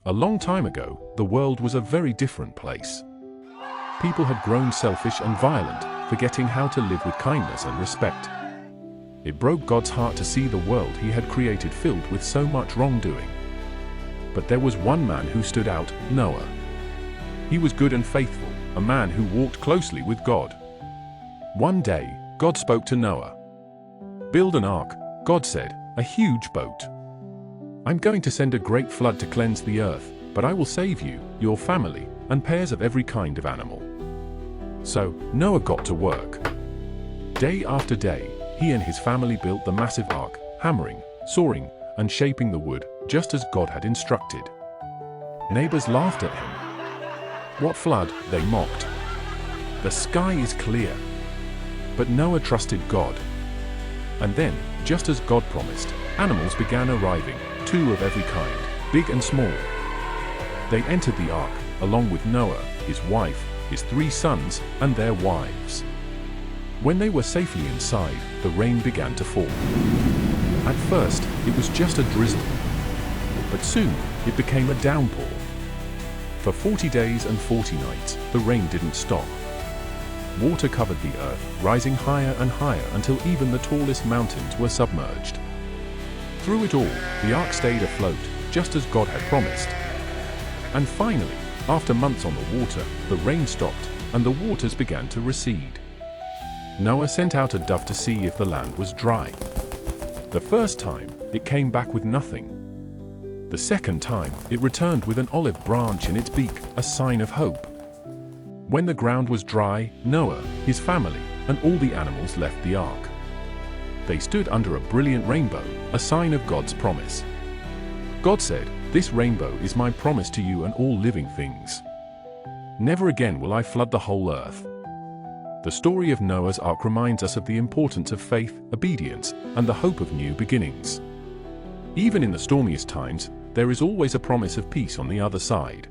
A long time ago, the world was a very different place. People had grown selfish and violent, forgetting how to live with kindness and respect. It broke God's heart to see the world he had created filled with so much wrongdoing. But there was one man who stood out, Noah. He was good and faithful, a man who walked closely with God. One day, God spoke to Noah. "Build an ark," God said, "a huge boat. I'm going to send a great flood to cleanse the earth, but I will save you, your family, and pairs of every kind of animal." So, Noah got to work. Day after day, he and his family built the massive ark, hammering, sawing, and shaping the wood, just as God had instructed. Neighbors laughed at him. "What flood?" they mocked. "The sky is clear." But Noah trusted God. And then, just as God promised, animals began arriving, 2 of every kind, big and small. They entered the ark, along with Noah, his wife, his 3 sons, and their wives. When they were safely inside, the rain began to fall. At first, it was just a drizzle. But soon, it became a downpour. For 40 days and 40 nights, the rain didn't stop. Water covered the earth, rising higher and higher until even the tallest mountains were submerged. Through it all, the ark stayed afloat, just as God had promised. And finally, after months on the water, the rain stopped, and the waters began to recede. Noah sent out a dove to see if the land was dry. The first time, it came back with nothing. The second time, it returned with an olive branch in its beak, a sign of hope. When the ground was dry, Noah, his family, and all the animals left the ark. They stood under a brilliant rainbow, a sign of God's promise. God said, "This rainbow is my promise to you and all living things. Never again will I flood the whole earth." The story of Noah's ark reminds us of the importance of faith, obedience, and the hope of new beginnings. Even in the stormiest times, there is always a promise of peace on the other side.